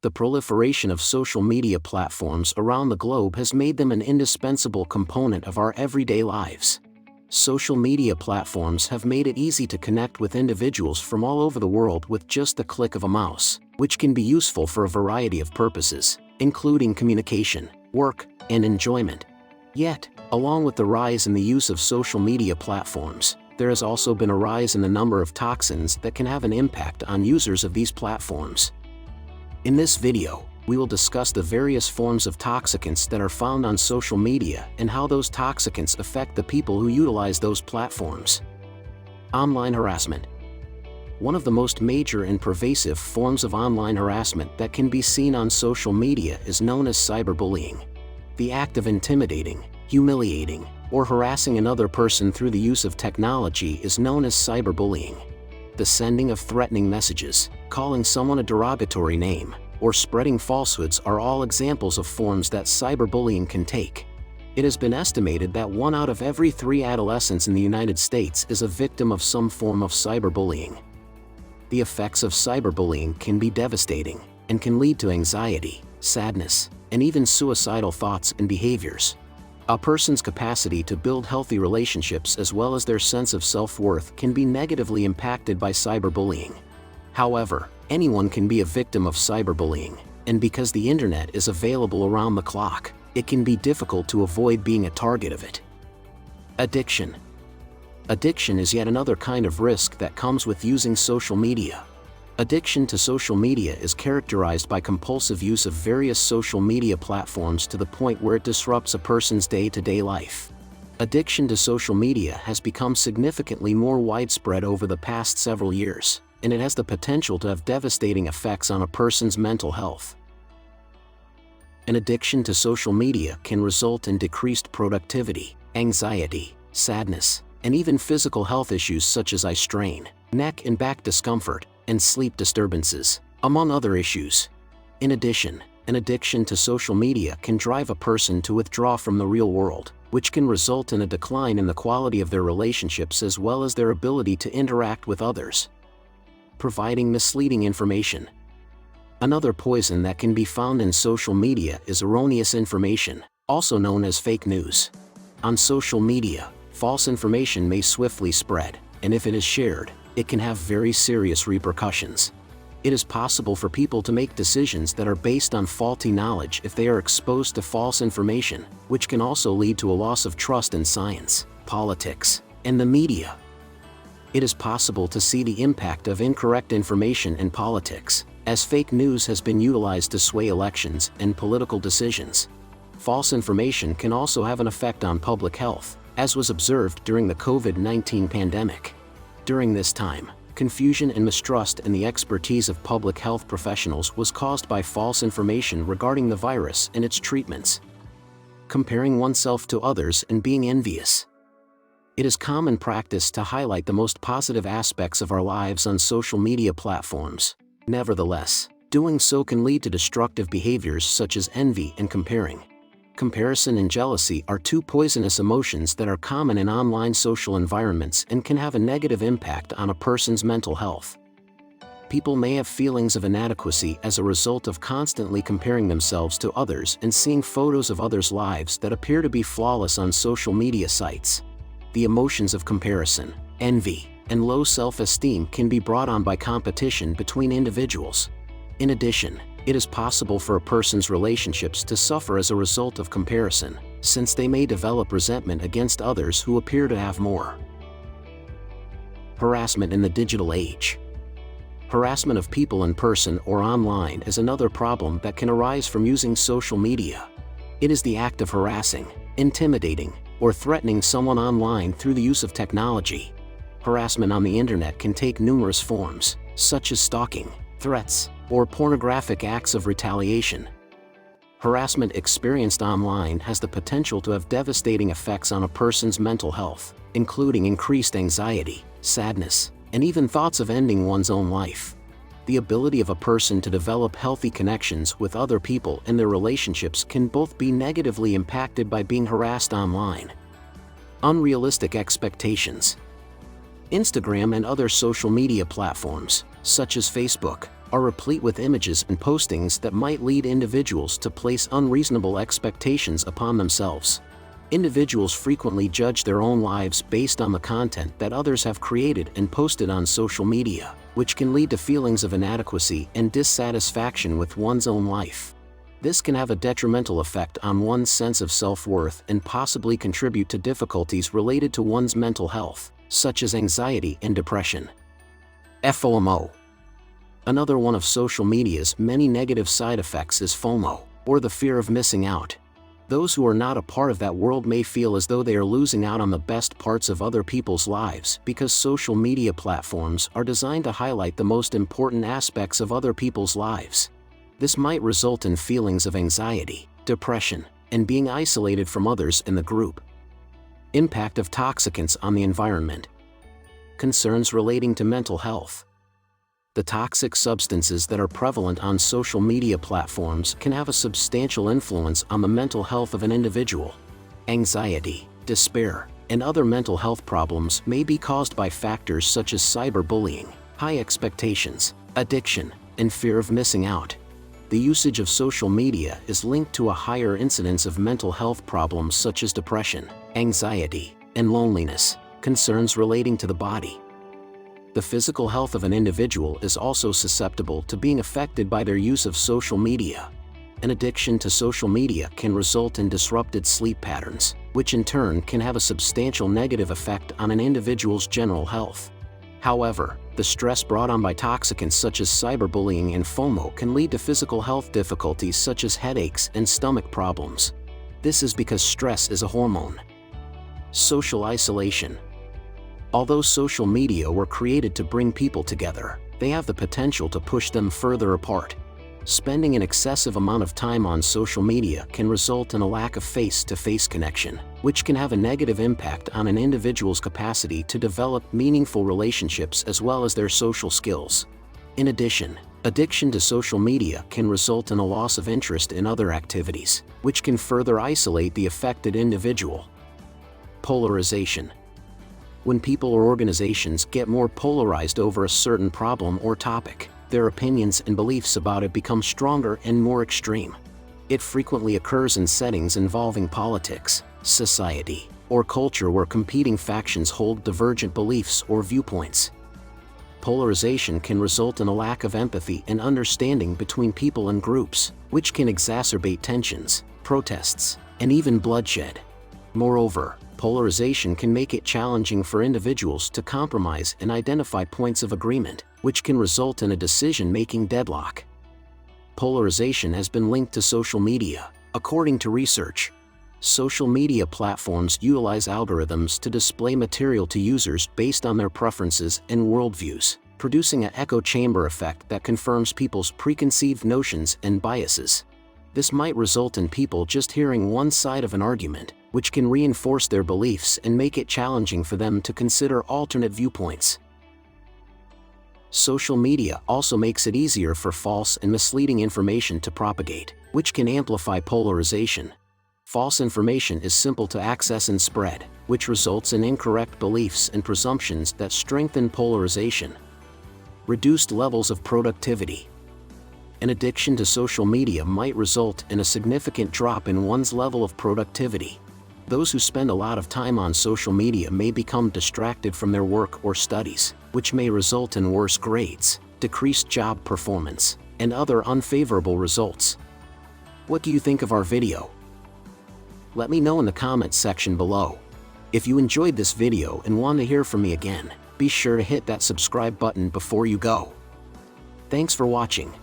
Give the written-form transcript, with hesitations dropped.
The proliferation of social media platforms around the globe has made them an indispensable component of our everyday lives. Social media platforms have made it easy to connect with individuals from all over the world with just the click of a mouse, which can be useful for a variety of purposes, including communication, work, and enjoyment. Yet, along with the rise in the use of social media platforms, there has also been a rise in the number of toxins that can have an impact on users of these platforms. In this video, we will discuss the various forms of toxicants that are found on social media and how those toxicants affect the people who utilize those platforms. Online harassment. One of the most major and pervasive forms of online harassment that can be seen on social media is known as cyberbullying. The act of intimidating, humiliating, or harassing another person through the use of technology is known as cyberbullying. The sending of threatening messages, calling someone a derogatory name, or spreading falsehoods are all examples of forms that cyberbullying can take. It has been estimated that 1 out of every 3 adolescents in the United States is a victim of some form of cyberbullying. The effects of cyberbullying can be devastating and can lead to anxiety, sadness, and even suicidal thoughts and behaviors. A person's capacity to build healthy relationships as well as their sense of self-worth can be negatively impacted by cyberbullying. However, anyone can be a victim of cyberbullying, and because the internet is available around the clock, it can be difficult to avoid being a target of it. Addiction. Addiction is yet another kind of risk that comes with using social media. Addiction to social media is characterized by compulsive use of various social media platforms to the point where it disrupts a person's day-to-day life. Addiction to social media has become significantly more widespread over the past several years, and it has the potential to have devastating effects on a person's mental health. An addiction to social media can result in decreased productivity, anxiety, sadness, and even physical health issues such as eye strain, neck and back discomfort, and sleep disturbances, among other issues. In addition, an addiction to social media can drive a person to withdraw from the real world, which can result in a decline in the quality of their relationships as well as their ability to interact with others. Providing misleading information. Another poison that can be found in social media is erroneous information, also known as fake news. On social media, false information may swiftly spread, and if it is shared, it can have very serious repercussions. It is possible for people to make decisions that are based on faulty knowledge if they are exposed to false information, which can also lead to a loss of trust in science, politics, and the media. It is possible to see the impact of incorrect information in politics, as fake news has been utilized to sway elections and political decisions. False information can also have an effect on public health, as was observed during the COVID-19 pandemic. During this time, confusion and mistrust in the expertise of public health professionals was caused by false information regarding the virus and its treatments. Comparing oneself to others and being envious. It is common practice to highlight the most positive aspects of our lives on social media platforms. Nevertheless, doing so can lead to destructive behaviors such as envy and comparing. Comparison and jealousy are 2 poisonous emotions that are common in online social environments and can have a negative impact on a person's mental health. People may have feelings of inadequacy as a result of constantly comparing themselves to others and seeing photos of others' lives that appear to be flawless on social media sites. The emotions of comparison, envy, and low self-esteem can be brought on by competition between individuals. In addition, it is possible for a person's relationships to suffer as a result of comparison, since they may develop resentment against others who appear to have more. Harassment in the digital age. Harassment of people in person or online is another problem that can arise from using social media. It is the act of harassing, intimidating, or threatening someone online through the use of technology. Harassment on the internet can take numerous forms, such as stalking, threats, or pornographic acts of retaliation. Harassment experienced online has the potential to have devastating effects on a person's mental health, including increased anxiety, sadness, and even thoughts of ending one's own life. The ability of a person to develop healthy connections with other people and their relationships can both be negatively impacted by being harassed online. Unrealistic expectations. Instagram and other social media platforms, such as Facebook, are replete with images and postings that might lead individuals to place unreasonable expectations upon themselves. Individuals frequently judge their own lives based on the content that others have created and posted on social media, which can lead to feelings of inadequacy and dissatisfaction with one's own life. This can have a detrimental effect on one's sense of self-worth and possibly contribute to difficulties related to one's mental health, such as anxiety and depression. FOMO. Another one of social media's many negative side effects is FOMO, or the fear of missing out. Those who are not a part of that world may feel as though they are losing out on the best parts of other people's lives because social media platforms are designed to highlight the most important aspects of other people's lives. This might result in feelings of anxiety, depression, and being isolated from others in the group. Impact of toxicants on the environment. Concerns relating to mental health. The toxic substances that are prevalent on social media platforms can have a substantial influence on the mental health of an individual. Anxiety, despair, and other mental health problems may be caused by factors such as cyberbullying, high expectations, addiction, and fear of missing out. The usage of social media is linked to a higher incidence of mental health problems such as depression, anxiety, and loneliness, concerns relating to the body. The physical health of an individual is also susceptible to being affected by their use of social media. An addiction to social media can result in disrupted sleep patterns, which in turn can have a substantial negative effect on an individual's general health. However, the stress brought on by toxicants such as cyberbullying and FOMO can lead to physical health difficulties such as headaches and stomach problems. This is because stress is a hormone. Social isolation. Although social media were created to bring people together, they have the potential to push them further apart. Spending an excessive amount of time on social media can result in a lack of face-to-face connection, which can have a negative impact on an individual's capacity to develop meaningful relationships as well as their social skills. In addition, addiction to social media can result in a loss of interest in other activities, which can further isolate the affected individual. Polarization. When people or organizations get more polarized over a certain problem or topic, their opinions and beliefs about it become stronger and more extreme. It frequently occurs in settings involving politics, society, or culture where competing factions hold divergent beliefs or viewpoints. Polarization can result in a lack of empathy and understanding between people and groups, which can exacerbate tensions, protests, and even bloodshed. Moreover, polarization can make it challenging for individuals to compromise and identify points of agreement, which can result in a decision-making deadlock. Polarization has been linked to social media, according to research. Social media platforms utilize algorithms to display material to users based on their preferences and worldviews, producing an echo chamber effect that confirms people's preconceived notions and biases. This might result in people just hearing one side of an argument, which can reinforce their beliefs and make it challenging for them to consider alternate viewpoints. Social media also makes it easier for false and misleading information to propagate, which can amplify polarization. False information is simple to access and spread, which results in incorrect beliefs and presumptions that strengthen polarization. Reduced levels of productivity. An addiction to social media might result in a significant drop in one's level of productivity. Those who spend a lot of time on social media may become distracted from their work or studies, which may result in worse grades, decreased job performance, and other unfavorable results. What do you think of our video? Let me know in the comments section below. If you enjoyed this video and want to hear from me again, be sure to hit that subscribe button before you go. Thanks for watching.